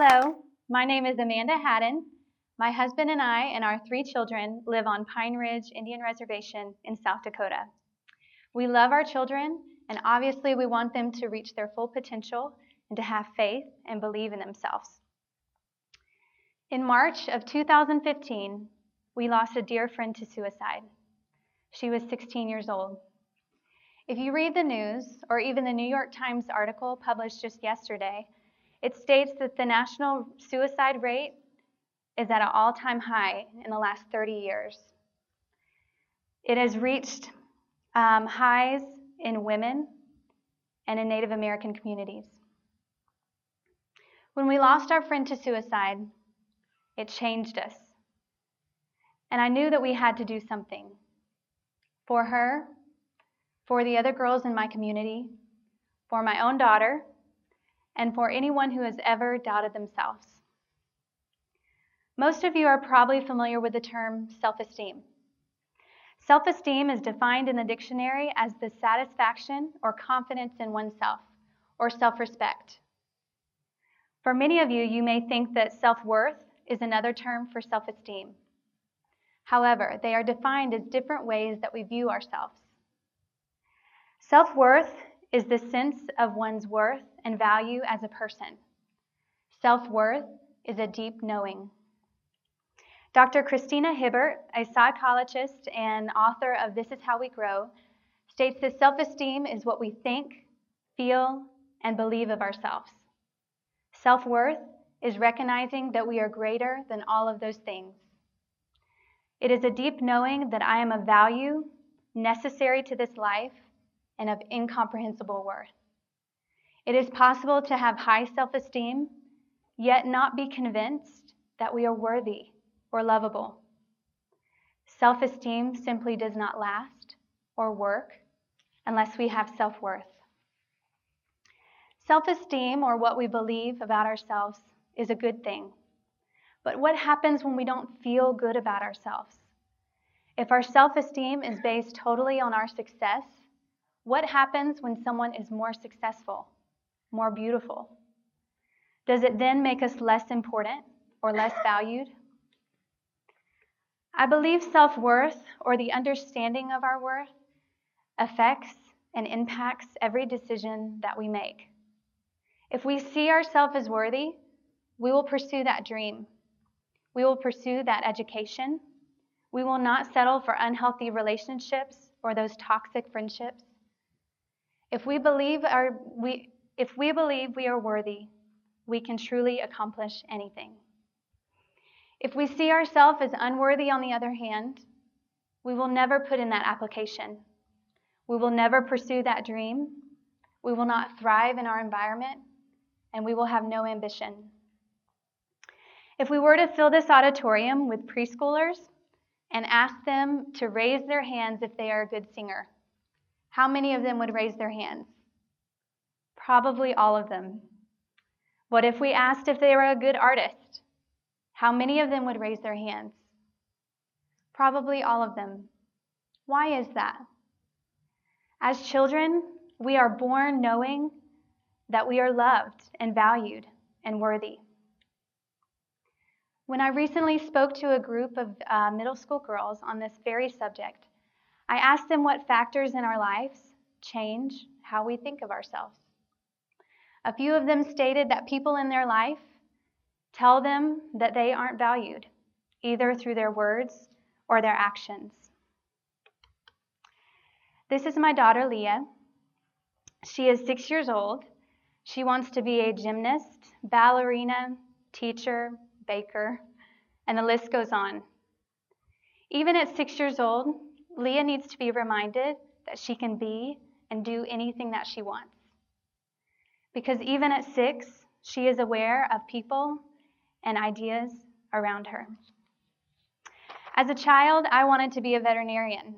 Hello, my name is Amanda Hadden. My husband and I and our 3 children live on Pine Ridge Indian Reservation in South Dakota. We love our children, and obviously we want them to reach their full potential and to have faith and believe in themselves. In March of 2015, we lost a dear friend to suicide. She was 16 years old. If you read the news, or even the New York Times article published just yesterday, it states that the national suicide rate is at an all-time high in the last 30 years. It has reached highs in women and in Native American communities. When we lost our friend to suicide, it changed us. And I knew that we had to do something for her, for the other girls in my community, for my own daughter, and for anyone who has ever doubted themselves. Most of you are probably familiar with the term self-esteem. Self-esteem is defined in the dictionary as the satisfaction or confidence in oneself, or self-respect. For many of you, you may think that self-worth is another term for self-esteem. However, they are defined as different ways that we view ourselves. Self-worth is the sense of one's worth and value as a person. Self-worth is a deep knowing. Dr. Christina Hibbert, a psychologist and author of This Is How We Grow, states that self-esteem is what we think, feel, and believe of ourselves. Self-worth is recognizing that we are greater than all of those things. It is a deep knowing that I am of value, necessary to this life, and of incomprehensible worth. It is possible to have high self-esteem, yet not be convinced that we are worthy or lovable. Self-esteem simply does not last or work unless we have self-worth. Self-esteem, or what we believe about ourselves, is a good thing. But what happens when we don't feel good about ourselves? If our self-esteem is based totally on our success, what happens when someone is more successful, more beautiful? Does it then make us less important or less valued? I believe self-worth, or the understanding of our worth, affects and impacts every decision that we make. If we see ourselves as worthy, we will pursue that dream. We will pursue that education. We will not settle for unhealthy relationships or those toxic friendships. If we believe we are worthy, we can truly accomplish anything. If we see ourselves as unworthy, on the other hand, we will never put in that application. We will never pursue that dream. We will not thrive in our environment, and we will have no ambition. If we were to fill this auditorium with preschoolers and ask them to raise their hands if they are a good singer, how many of them would raise their hands? Probably all of them. What if we asked if they were a good artist? How many of them would raise their hands? Probably all of them. Why is that? As children, we are born knowing that we are loved and valued and worthy. When I recently spoke to a group of middle school girls on this very subject, I asked them what factors in our lives change how we think of ourselves. A few of them stated that people in their life tell them that they aren't valued, either through their words or their actions. This is my daughter, Leah. She is 6 years old. She wants to be a gymnast, ballerina, teacher, baker, and the list goes on. Even at 6 years old, Leah needs to be reminded that she can be and do anything that she wants. Because even at 6, she is aware of people and ideas around her. As a child, I wanted to be a veterinarian.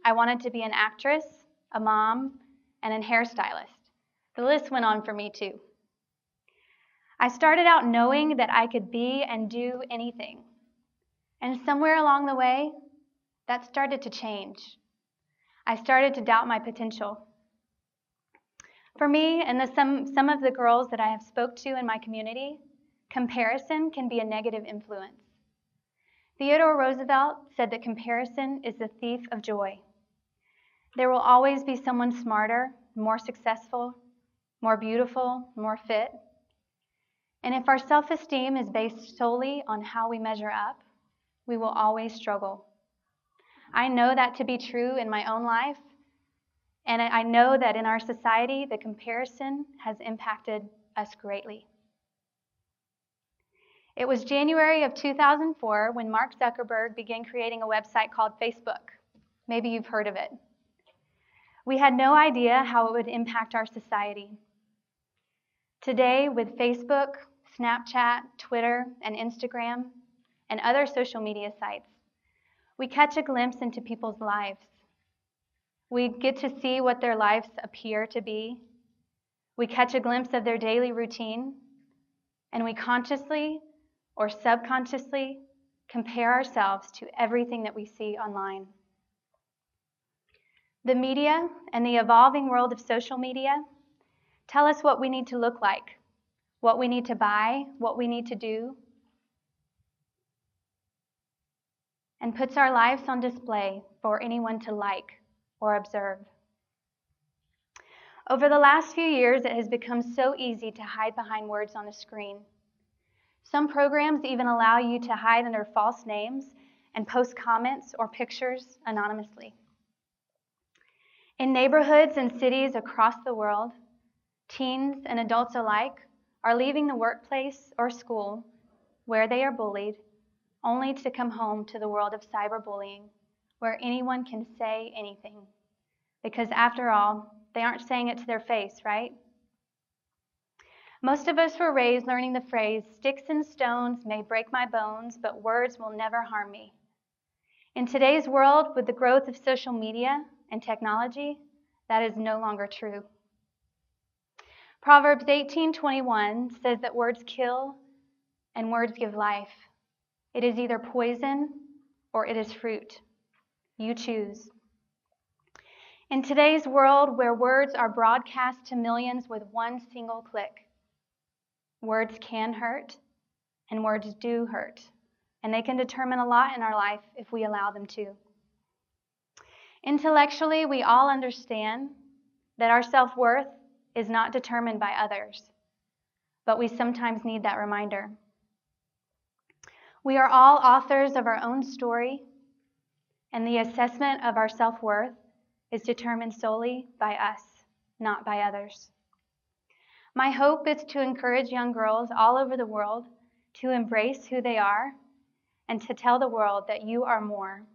I wanted to be an actress, a mom, and a hairstylist. The list went on for me too. I started out knowing that I could be and do anything. And somewhere along the way, that started to change. I started to doubt my potential. For me and some of the girls that I have spoke to in my community, comparison can be a negative influence. Theodore Roosevelt said that comparison is the thief of joy. There will always be someone smarter, more successful, more beautiful, more fit. And if our self-esteem is based solely on how we measure up, we will always struggle. I know that to be true in my own life, and I know that in our society, the comparison has impacted us greatly. It was January of 2004 when Mark Zuckerberg began creating a website called Facebook. Maybe you've heard of it. We had no idea how it would impact our society. Today, with Facebook, Snapchat, Twitter, and Instagram, and other social media sites, we catch a glimpse into people's lives. We get to see what their lives appear to be. We catch a glimpse of their daily routine, and we consciously or subconsciously compare ourselves to everything that we see online. The media and the evolving world of social media tell us what we need to look like, what we need to buy, what we need to do, and puts our lives on display for anyone to like or observe. Over the last few years, it has become so easy to hide behind words on a screen. Some programs even allow you to hide under false names and post comments or pictures anonymously. In neighborhoods and cities across the world, teens and adults alike are leaving the workplace or school where they are bullied, only to come home to the world of cyberbullying, where anyone can say anything. Because after all, they aren't saying it to their face, right? Most of us were raised learning the phrase, "Sticks and stones may break my bones, but words will never harm me." In today's world, with the growth of social media and technology, that is no longer true. Proverbs 18:21 says that words kill and words give life. It is either poison or it is fruit. You choose. In today's world, where words are broadcast to millions with one single click, words can hurt, and words do hurt, and they can determine a lot in our life if we allow them to. Intellectually, we all understand that our self-worth is not determined by others, but we sometimes need that reminder. We are all authors of our own story, and the assessment of our self-worth is determined solely by us, not by others. My hope is to encourage young girls all over the world to embrace who they are and to tell the world that you are more.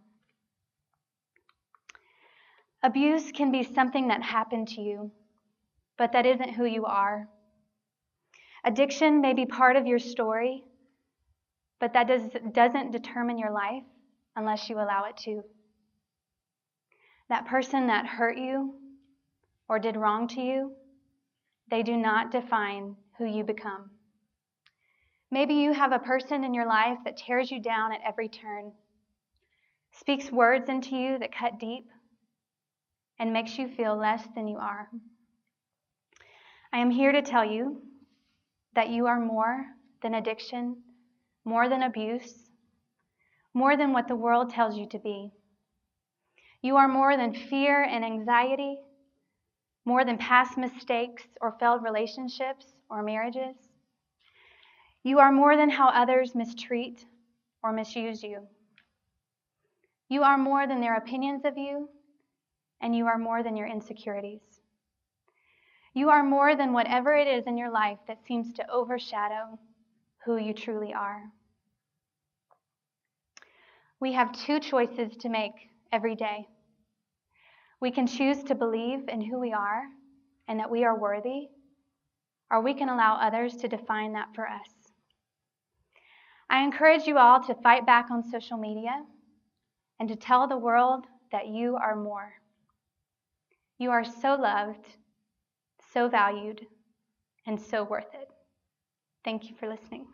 Abuse can be something that happened to you, but that isn't who you are. Addiction may be part of your story, but that doesn't determine your life unless you allow it to. That person that hurt you or did wrong to you, they do not define who you become. Maybe you have a person in your life that tears you down at every turn, speaks words into you that cut deep, and makes you feel less than you are. I am here to tell you that you are more than addiction, more than abuse, more than what the world tells you to be. You are more than fear and anxiety, more than past mistakes or failed relationships or marriages. You are more than how others mistreat or misuse you. You are more than their opinions of you, and you are more than your insecurities. You are more than whatever it is in your life that seems to overshadow who you truly are. We have two choices to make every day. We can choose to believe in who we are and that we are worthy, or we can allow others to define that for us. I encourage you all to fight back on social media and to tell the world that you are more. You are so loved, so valued, and so worth it. Thank you for listening.